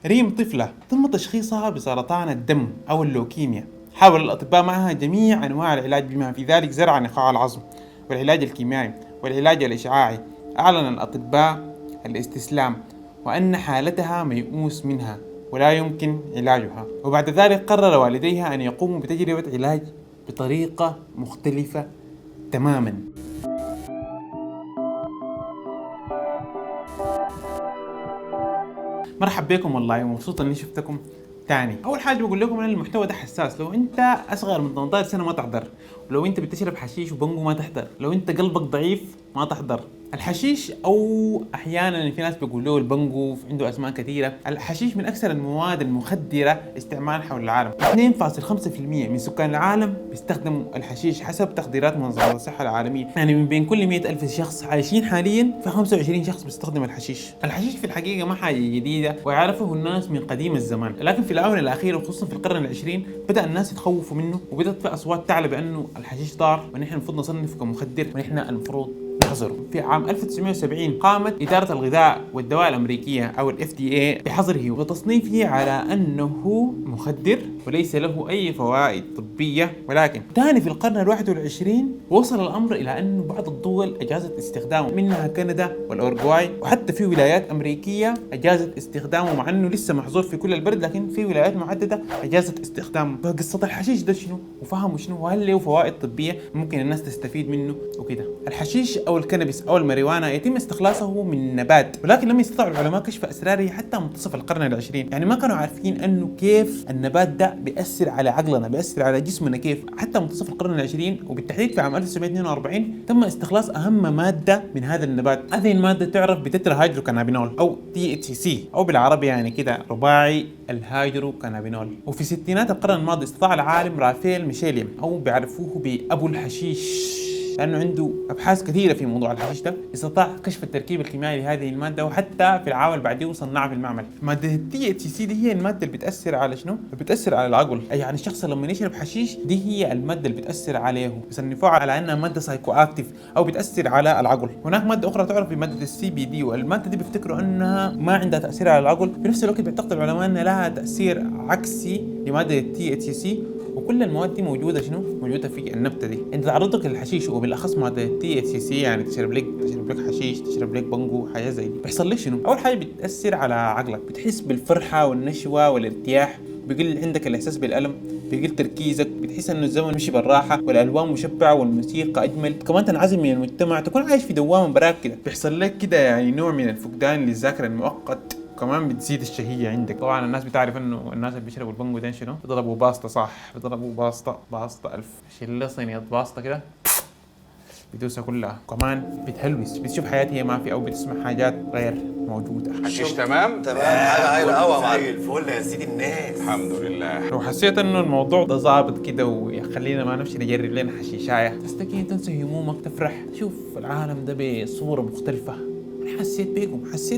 ريم طفلة تم تشخيصها بسرطان الدم أو اللوكيميا. حاول الأطباء معها جميع أنواع العلاج بما في ذلك زرع نخاع العظم والعلاج الكيميائي والعلاج الإشعاعي. أعلن الأطباء الاستسلام وأن حالتها ميؤوس منها ولا يمكن علاجها، وبعد ذلك قرر والديها أن يقوموا بتجربة علاج بطريقة مختلفة تماما. مرحبا بكم، والله مبسوط اني شفتكم تاني. اول حاجه بقول لكم ان المحتوى ده حساس، لو انت اصغر من 18 سنه ما تحضر، ولو انت بتشرب حشيش وبنجو ما تحضر، لو انت قلبك ضعيف ما تحضر. الحشيش او احيانا في ناس بيقولوا البنجو عنده اسماء كثيره. الحشيش من اكثر المواد المخدره استعمالا حول العالم. 2.5% من سكان العالم بيستخدموا الحشيش حسب تقديرات منظمه الصحه العالميه. يعني من بين كل 100,000 شخص عايشين حاليا في 25 شخص بيستخدم الحشيش. الحشيش في الحقيقه ما حاجه جديده ويعرفه الناس من قديم الزمان، لكن في الاونه الاخيره وخصوصا في القرن العشرين بدا الناس يتخوفوا منه، وبدات في اصوات تعلى بانه الحشيش ضار ونحن المفروض نصنفه كمخدر ونحن المفروض نحظره. في عام 1970 قامت إدارة الغذاء والدواء الأمريكية أو ال FDA بحظره وتصنيفه على أنه مخدر وليس له أي فوائد طبية. ولكن ثاني في القرن ال21 وصل الأمر إلى أن بعض الدول أجازت استخدامه، منها كندا والأورغواي، وحتى في ولايات أمريكية أجازت استخدامه مع أنه لسه محظور في كل البلد، لكن في ولايات محددة أجازت استخدامه. فقصة الحشيش ده شنو؟ وفهموا شنو؟ وهل له فوائد طبية ممكن الناس تستفيد منه وكده؟ الحشيش أو الكنبس أو الماريجوانا يتم استخلاصه من نبات، ولكن لم يستطع العلماء كشف أسراره حتى منتصف القرن العشرين. يعني ما كانوا عارفين أنه كيف النبات ده بيأثر على عقلنا، بيأثر على جسمنا كيف، حتى منتصف القرن العشرين. وبالتحديد في عام 1942 تم استخلاص أهم مادة من هذا النبات. هذه المادة تعرف بتترا هيدروكانابينول أو THC أو بالعربي يعني كده رباعي الهيدروكانابينول. وفي ستينات القرن الماضي استطاع العالم رافائيل ميشيليم أو بيعرفوه بأبو الحشيش لأنه عنده أبحاث كثيرة في موضوع الحشيش ده، استطاع كشف التركيب الكيميائي لهذه المادة، وحتى في العام اللي بعديه صنعها في المعمل. مادة THC دي هي المادة اللي بتأثر على شنو؟ بتأثر على العقل. يعني الشخص لما يشرب حشيش دي هي المادة اللي بتأثر عليه، بيصنفوها على أنها مادة سايكو أكتيف أو بتأثر على العقل. هناك مادة أخرى تعرف بمادة CBD، والمادة دي بيفتكروا أنها ما عندها تأثير على العقل، في نفس الوقت بيعتقد العلماء أنها لها تأثير عكسي لمادة THC. وكل المواد دي موجوده شنو؟ موجوده في النبته دي. انت تعرضك للحشيش وبالاخص ماده THC، يعني تشرب لك حشيش، تشرب لك بنجو، حاجه زي دي، بيحصل لك شنو؟ اول حاجه بتاثر على عقلك، بتحس بالفرحه والنشوه والارتياح، بيقل عندك الاحساس بالالم، بيقل تركيزك، بتحس انه الزمن مشي بالراحه والالوان مشبعه والموسيقى اجمل، كمان تنعزل من المجتمع، تكون عايش في دوامه براك كده، بيحصل لك كده يعني نوع من الفقدان للذاكره المؤقت. كمان بتزيد الشهية عندك. طبعا الناس بتعرف انه الناس اللي بيشربوا البنجو ده شنو؟ بيضربوا باسطة، صح، بيضربوا باسطة ألف، شيل صينية باسطة كده بدوسها كلها. كمان بتهلوس، بتشوف حياة هي ما في أو بتسمع حاجات غير موجودة. حشيش تمام؟ حاجة هايلة قوي يا معلم. زي الفل يا سيدي الناس. الحمد لله. لو حسيت انه الموضوع ده ظابط كده ويخلينا ما نمشي نجرب لنا حشيشاية، تستكين، تنسى همومك، تفرح، تشوف العالم ده بصورة مختلفة. حسيت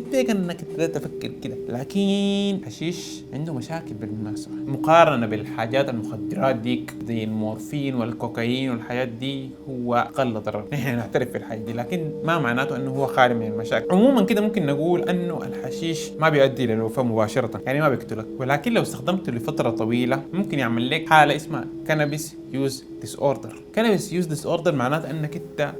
بيك انك ابتديت افكر كده. لكن حشيش عنده مشاكل بالمناسبه مقارنه بالحاجات المخدرات ديك زي المورفين والكوكايين والحاجات دي، هو اقل ضرر. نحن نعترف في الحاجه دي، لكن ما معناته انه هو خالي من المشاكل. عموما كده ممكن نقول انه الحشيش ما بيؤدي للوفاه مباشره، يعني ما بيقتلك، ولكن لو استخدمته لفتره طويله ممكن يعمل لك حاله اسمها كانابيس يوز ديس اوردر. كانابيس يوز ديس اوردر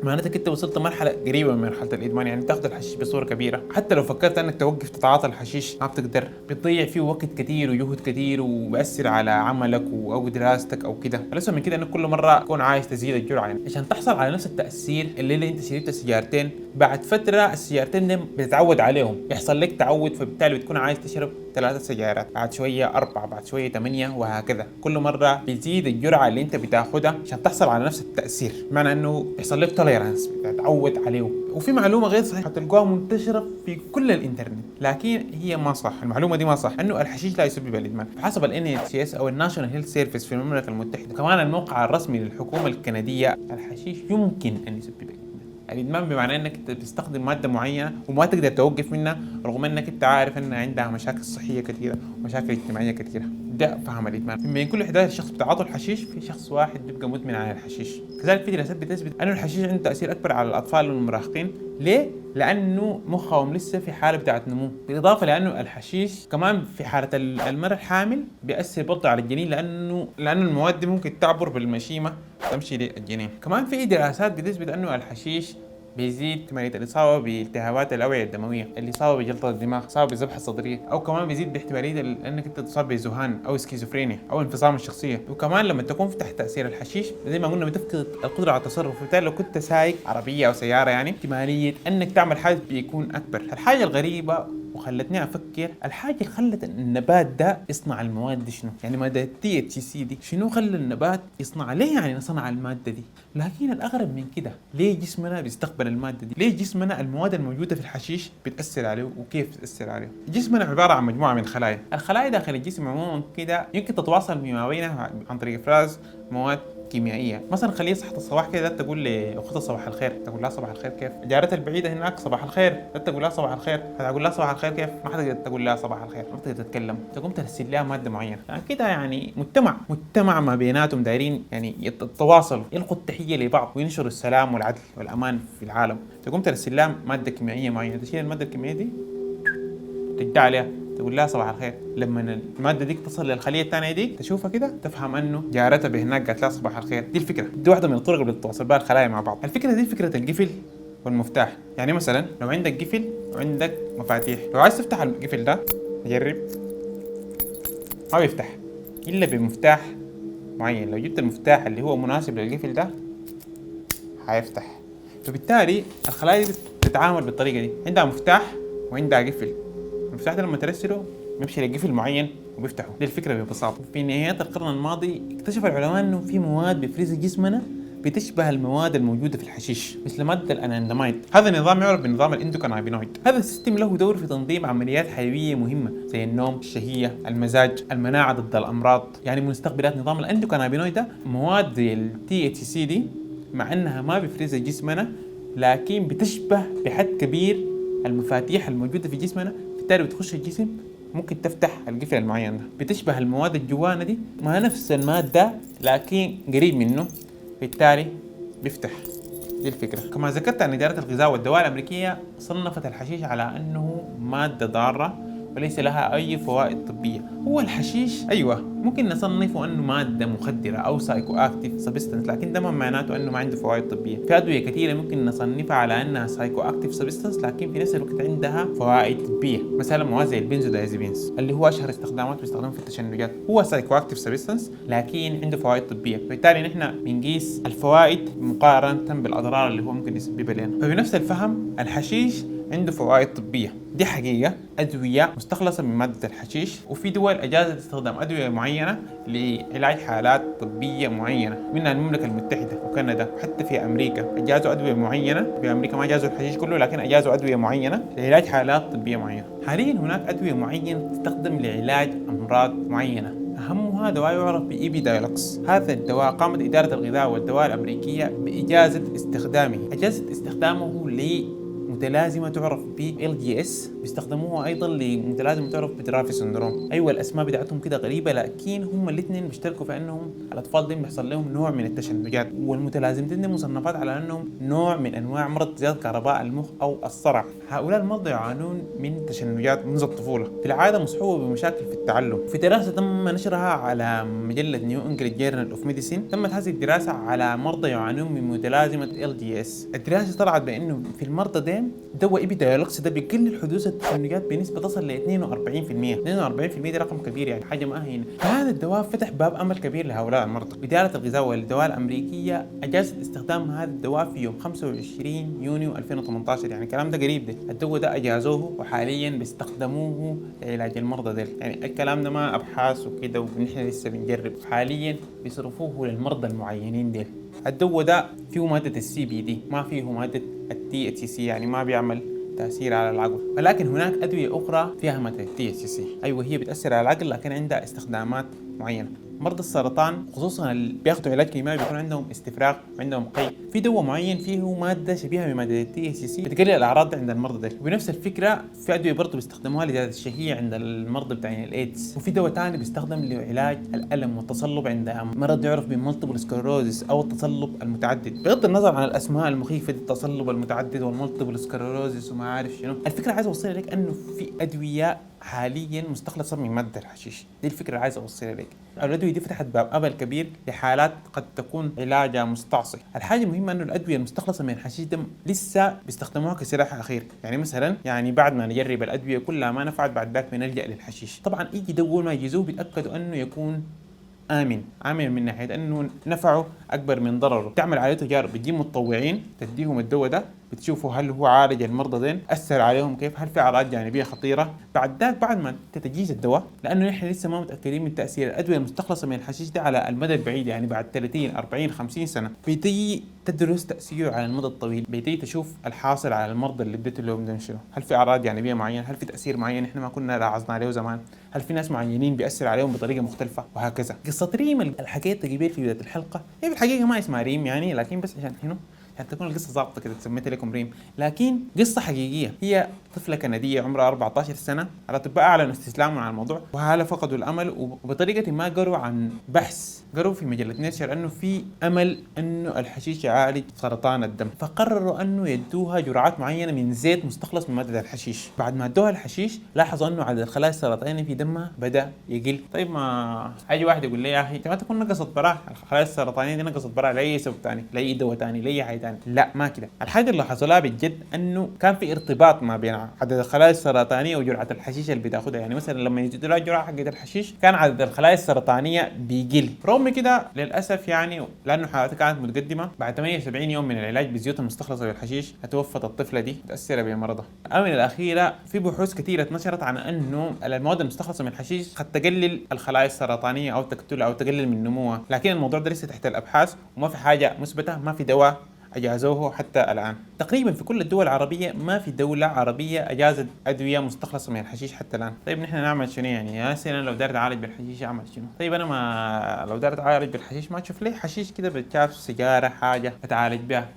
معناتك انت وصلت مرحله قريبه من مرحله الادمان، يعني تاخذ الحشيش بصوره كبيره. حتى لو فكرت انك توقف تتعاطى الحشيش ما بتقدر، بتضيع فيه وقت كثير وجهد كثير وبيأثر على عملك او دراستك او كده. الاسوء من كده انك كل مره تكون عايز تزيد الجرعه، يعني عشان تحصل على نفس التاثير اللي انت شربت سيجارتين، بعد فتره السيجارتين دي بتتعود عليهم، يحصل لك تعود، فبالتالي بتكون عايز تشرب 3 سيجارات، بعد شويه 4، بعد شويه 8، وهكذا. كل مره بتزيد الجرعه اللي انت بتاخدها عشان تحصل على نفس التاثير، معنى انه يحصل لك توليرانس، بتتعود عليه. وفي معلومه غير صحيحه تلقاها منتشره في كل الانترنت، لكن هي ما صح، المعلومه دي ما صح، انه الحشيش لا يسبب الادمان. حسب ال NHS او الناشونال هيلث سيرفيس في المملكه المتحده، كمان الموقع الرسمي للحكومه الكنديه، الحشيش يمكن ان يسبب الادمان. الادمان بمعنى انك انت بتستخدم ماده معينه وما تقدر توقف منها، رغم انك انت عارف ان عندها مشاكل صحيه كثيره ومشاكل اجتماعيه كثيره. ده فهم الادمان. من بين كل 11 شخص بتعاطوا الحشيش في شخص واحد بيبقى مدمن على الحشيش. كذلك في دراسات بتثبت ان الحشيش عنده تاثير اكبر على الاطفال والمراهقين ليه؟ لانه مخهم لسه في حاله بتاعت نمو، بالاضافه لانه الحشيش كمان في حاله المراه الحامل بيأثر برضه على الجنين، لانه المواد دي ممكن تعبر بالمشيمه تمشي للجنين. كمان في دراسات بتثبت انه الحشيش بيزيد احتماليه الاصابه بالتهابات الاوعيه الدمويه، الاصابه بجلطه الدماغ، الاصابه بالذبحه الصدريه، او كمان بيزيد باحتماليه انك انت تصاب بذهان او سكيزوفرينيا او انفصام الشخصيه. وكمان لما تكون تحت تاثير الحشيش زي ما قلنا بتفقد القدره على التصرف، وبالتالي لو كنت سايق عربيه او سياره يعني احتماليه انك تعمل حادث بيكون اكبر. الحاجه الغريبه وخلتني افكر، الحاجه اللي خلت النبات ده يصنع المواد دي شنو؟ يعني ماده التي اتش سي دي شنو خلى النبات يصنع؟ ليه يعني صنع الماده دي؟ لكن الاغرب من كده، ليه جسمنا بيستقبل الماده دي؟ ليه جسمنا المواد الموجوده في الحشيش بتاثر عليه وكيف بتاثر عليه؟ جسمنا عباره عن مجموعه من الخلايا، الخلايا داخل الجسم عموما كده يمكن تتواصل فيما بينها عن طريق افراز مواد كيميائيه. مثلا خليه صحة الصباح كده تقول لاختها صباح الخير، تقول لها صباح الخير كيف؟ جارتها البعيده هناك صباح الخير، تقول لها صباح الخير، هتقول لها صباح الخير كيف؟ ما حتقدر تقول لها صباح الخير، ما تقدر تتكلم، تقوم ترسل لها ماده معينه. يعني كده يعني مجتمع ما بيناتهم دايرين يعني يتواصلوا، يلقوا التحيه لبعض وينشروا السلام والعدل والامان في العالم. تقوم ترسل لها ماده كيميائيه معينه، تشيل الماده الكيميائيه دي ترجع عليها تقول لها صباح الخير. لما الماده ديك تصل للخليه الثانيه ديك تشوفها كده تفهم انه جارتها بهناك قالت لها صباح الخير. دي الفكره، دي واحده من الطرق اللي بتتواصل بها الخلايا مع بعض. الفكره دي فكره القفل والمفتاح. يعني مثلا لو عندك قفل وعندك مفاتيح، لو عايز تفتح القفل ده جرب، ما بيفتح الا بمفتاح معين. لو جبت المفتاح اللي هو مناسب للقفل ده هيفتح. فبالتالي الخلايا دي بتتعامل بالطريقه دي، عندها مفتاح وعندها قفل. المفتاح ده لما ترسله بيمشي لقفل معين وبيفتحه. دي الفكره ببساطه. في نهايات القرن الماضي اكتشف العلماء انه في مواد بيفرزها جسمنا بتشبه المواد الموجوده في الحشيش، مثل ماده الانندمايد. هذا النظام يعرف بنظام الاندوكانابينويد. هذا السيستم له دور في تنظيم عمليات حيويه مهمه زي النوم، الشهيه، المزاج، المناعه ضد الامراض. يعني من مستقبلات نظام الاندوكانابينويد ده مواد زي التي اتش سي دي، مع انها ما بيفرزها جسمنا لكن بتشبه بحد كبير المفاتيح الموجوده في جسمنا، بالتالي بتخش الجسم ممكن تفتح القفل المعين ده. بتشبه المواد الجوانا دي، ما نفس المادة لكن قريب منه، بالتالي بيفتح. دي الفكرة. كما ذكرت أن إدارة الغذاء والدواء الأمريكية صنفت الحشيش على أنه مادة ضارة وليس لها أي فوائد طبية. هو الحشيش أيوة ممكن نصنفه أنه مادة مخدرة أو سايكو أكتيف سبستنس، لكن ده ما معناته أنه ما عنده فوائد طبية. في أدوية كثيرة ممكن نصنفها على أنها سايكو أكتيف سبستنس لكن في نفس الوقت عندها فوائد طبية. مثلا مواد زي البنزودايزيبينز اللي هو أشهر استخدامات بيستخدم في التشنجات، هو سايكو أكتيف سبستنس لكن عنده فوائد طبية، فبالتالي نحن بنقيس الفوائد مقارنة بالأضرار اللي هو ممكن يسببها لنا. فبنفس الفهم الحشيش عنده فوائد طبية، دي حقيقة. أدوية مستخلصة من مادة الحشيش، وفي دول أجازت استخدام أدوية معينة لعلاج حالات طبية معينة، منها المملكة المتحدة وكندا، وحتى في أمريكا أجازوا أدوية معينة. في أمريكا ما أجازوا الحشيش كله لكن أجازوا أدوية معينة لعلاج حالات طبية معينة. حاليا هناك أدوية معينة تستخدم لعلاج أمراض معينة، أهمها دواء يعرف بإيبيدايلوكس. هذا الدواء قامت إدارة الغذاء والدواء الأمريكية بإجازة استخدامه. أجازة استخدامه متلازمة تعرف ب LGS، بيستخدموها أيضا لمتلازمة تعرف بدرافي سندروم. أيوة الأسماء بتاعتهم كده غريبة لكن هم الاثنين بيشتركوا في أنهم الأطفال دي بيحصل لهم نوع من التشنجات، والمتلازمتين دي مصنفات على أنهم نوع من أنواع مرض زيادة كهرباء المخ أو الصرع. هؤلاء المرضى يعانون من تشنجات منذ الطفولة، في العادة مصحوبة بمشاكل في التعلم. في دراسة تم نشرها على مجلة نيو انجلند جيرنال اوف ميديسين، تمت هذه الدراسة على مرضى يعانون من متلازمة LGS. الدراسة طلعت بأنه في المرضى دي دواء إيبيدايلوكس ده بيقلل حدوث التشنجات بنسبة تصل ل 42%. 42% دي رقم كبير، يعني حاجة ما هينة. فهذا الدواء فتح باب أمل كبير لهؤلاء المرضى. إدارة الغذاء والدواء الأمريكية أجازت استخدام هذا الدواء في يوم 25 يونيو 2018، يعني الكلام ده قريب. ده الدواء ده أجازوه وحاليا بيستخدموه لعلاج المرضى ديل. يعني الكلام ده ما أبحاث وكده ونحن لسه بنجرب، حاليا بيصرفوه للمرضى المعينين ديل. الدواء ده فيه مادة CBD، ما فيه مادة THC، يعني ما بيعمل تأثير على العقل. ولكن هناك أدوية أخرى فيها مادة THC، أيوة هي بتأثر على العقل لكن عندها استخدامات معينة. مرضى السرطان خصوصا اللي بياخدوا علاج كيماوي بيكون عندهم استفراغ وعندهم قيء. في دواء معين فيه ماده شبيهه بماده التي اس سي بتقلل الاعراض عند المرضى ده. وبنفس الفكره في ادويه برضه بيستخدموها لزياده الشهيه عند المرضى بتاعين الايدز. وفي دواء ثاني بيستخدم لعلاج الالم والتصلب عند مرض يعرف بمالتيبل سكلروزس او التصلب المتعدد. بغض النظر عن الاسماء المخيفه دي، التصلب المتعدد والمالتيبل سكلروزس وما عارف شنو، الفكره عايز اوصلها لك انه في ادويه حاليا مستخلصه من ماده الحشيش. دي الفكره اللي عايز اوصلها لك. الادويه دي فتحت باب امل كبير لحالات قد تكون علاجها مستعصي. الحاجه المهمه انه الادويه المستخلصه من الحشيش ده لسه بيستخدموها كسلاح اخير. يعني مثلا بعد ما نجرب الادويه كلها ما نفعت، بعد ذاك بنلجا للحشيش. طبعا يجي دول ما يجيزوه بيتاكدوا انه يكون آمن من ناحية أنه نفعه أكبر من ضرره. تعمل عليه تجارب، بتجيب متطوعين تديهم الدواء ده، بتشوفوا هل هو عالج المرضى دين، أثر عليهم كيف، هل في أعراض جانبية خطيرة. بعد ذاك بعد ما تتجيز الدواء، لأنه نحن لسه ما متأكدين من تأثير الأدوية المستخلصة من الحشيش ده على المدى البعيد، يعني بعد 30 40 50 سنة بيجي تدرس تأثيره على المدى الطويل، بيجي تشوف الحاصل على المرضى اللي اديته لهم ده شنو، هل في أعراض جانبية معينة، هل في تأثير معين احنا ما كنا لاحظنا عليه زمان، هل في ناس معينين بيأثر عليهم بطريقة مختلفة، وهكذا. قصة ريم اللي حكيتها قبل في بداية الحلقة هي في الحقيقة ما اسمها ريم يعني، لكن بس عشان هنا حتى تكون القصة ظابطة كده سميت لكم ريم، لكن قصة حقيقية. هي طفلة كندية عمرها 14 سنة، الأطباء أعلنوا استسلامهم عن الموضوع وهلا فقدوا الأمل، وبطريقة ما قروا عن بحث، قروا في مجلة نيتشر أنه في أمل أنه الحشيش يعالج سرطان الدم، فقرروا أنه يدوها جرعات معينة من زيت مستخلص من مادة الحشيش. بعد ما ادوها الحشيش لاحظوا أنه عدد الخلايا السرطانية في دمها بدأ يقل. طيب ما أي واحد يقول لي يا أخي ما تكون نقصت براه الخلايا السرطانية دي، نقصت براه لأي سبب ثاني، لأي دواء ثاني، لأي حاجة ثانية. لا ما كده. الحاجة اللي لاحظوا لها بجد أنه كان في ارتباط ما بين عدد الخلايا السرطانية وجرعة الحشيش اللي بتاخدها. يعني مثلا لما يزيدوا لها جرعة حقت الحشيش كان عدد الخلايا السرطانية بيقل. رغم كده للأسف يعني لأنه حالتها كانت متقدمة، بعد 78 يوم من العلاج بالزيوت المستخلصة بالحشيش توفت الطفلة دي متأثرة بمرضها. الآونة الأخيرة في بحوث كثيرة اتنشرت عن أنه المواد المستخلصة من الحشيش قد تقلل الخلايا السرطانية أو تقتلها أو تقلل من نموها، لكن الموضوع ده لسه تحت الأبحاث وما في حاجة مثبتة، ما في دواء أجازوه حتى الآن. تقريبا في كل الدول العربية ما في دولة عربية أجازت أدوية مستخلصة من الحشيش حتى الآن. طيب نحن نعمل شنو يعني؟ يا سيدي لو دارت أعالج بالحشيش أعمل شنو؟ طيب أنا ما لو دارت أعالج بالحشيش ما تشوف ليه حشيش كده بتشاف سيجارة حاجة أتعالج بها؟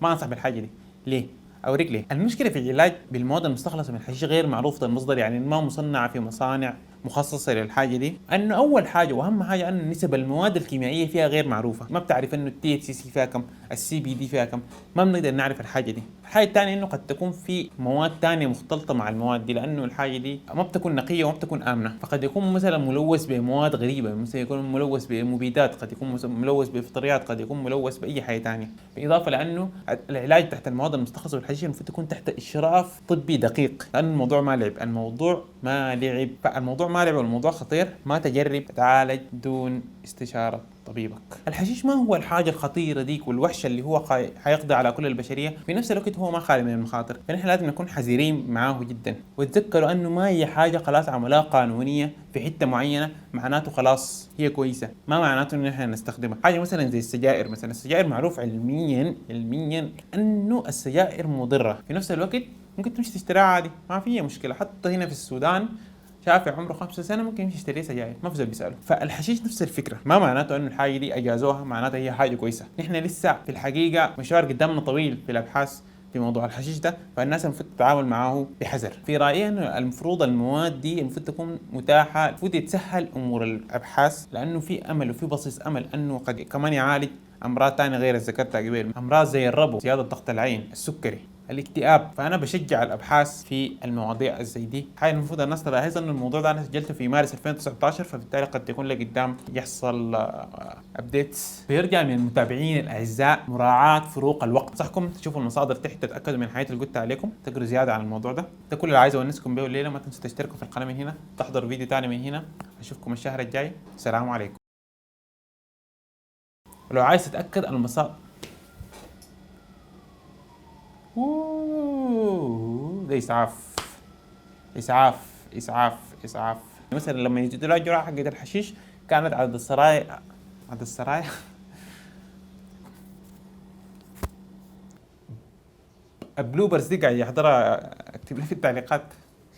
ما أنصح بالحاجة دي. ليه؟ أوريك ليه. المشكلة في العلاج بالمواد المستخلصة من الحشيش غير معروفة المصدر، يعني ما مصنعة في مصانع مخصصة للحاجة دي. انه اول حاجة واهم حاجة انه نسب المواد الكيميائية فيها غير معروفة، ما بتعرف انه التي اتش سي فيها كم، السي بي دي فيها كم، ما بنقدر نعرف الحاجة دي. الحاجة الثانية انه قد تكون في مواد ثانية مختلطة مع المواد دي، لانه الحاجة دي ما بتكون نقية وما بتكون آمنة، فقد يكون مثلا ملوث بمواد غريبة، مثلا يكون ملوث بمبيدات، قد يكون ملوث بفطريات، قد يكون ملوث بأي حاجة ثانية. بالإضافة لأنه العلاج تحت المواد المستخلصة بالحشيش المفروض تكون تحت إشراف طبي دقيق، لأن الموضوع ما لعب، الموضوع ما لعب، فالموضوع ما لعب والموضوع خطير. ما تجرب تعالج دون استشارة طبيبك. الحشيش ما هو الحاجة الخطيرة ديك والوحشة اللي هو حيقضي على كل البشرية، في نفس الوقت هو ما خالي من المخاطر، فنحن لازم نكون حذرين معاه جدا، وتذكروا انه ما هي حاجة خلاص عملها قانونية في حتة معينة معناته خلاص هي كويسة، ما معناته انه نحن نستخدمها. حاجة مثلا زي السجائر، مثلا السجائر معروف علميا انه السجائر مضرة، في نفس الوقت ممكن تمشي تشتريها عادي ما فيها مشكلة. حتى هنا في السودان شافع عمره 5 سنة ممكن يمشي يشتري سجاير ما في زول بيسأله. فالحشيش نفس الفكرة، ما معناته انه الحاجة دي اجازوها معناتها هي حاجة كويسة. نحن لسه في الحقيقة مشوار قدامنا طويل في الابحاث في موضوع الحشيش ده، فالناس المفروض تتعامل معه بحذر. في رأيي انه المفروض المواد دي المفروض تكون متاحة، المفروض يتسهل امور الابحاث، لانه في امل وفي بصيص امل انه قد كمان يعالج امراض ثانية غير اللي ذكرتها قبل، امراض زي الربو، زيادة ضغط العين، السكري، الاكتئاب. فانا بشجع الابحاث في المواضيع زي دي. هاي المفروض الناس تلاحظ انه الموضوع ده انا سجلته في مارس 2019، فبالتالي قد يكون لقدام يحصل ابديتس. بيرجع من المتابعين الاعزاء مراعاة فروق الوقت. انصحكم تشوفوا المصادر تحت تتاكدوا من الحاجات اللي قلتها عليكم، تقروا زياده عن الموضوع ده. ده كل اللي عايز اونسكم به الليله. ما تنسوا تشتركوا في القناه من هنا، تحضروا فيديو ثاني من هنا. اشوفكم الشهر الجاي. السلام عليكم. ولو عايز تتاكد عن المصادر ده اسعاف. مثلا لما يجي لها جرعه حقت الحشيش كانت عدد السرايا البلوبرز دي قاعد يحضرها، اكتب لي في التعليقات.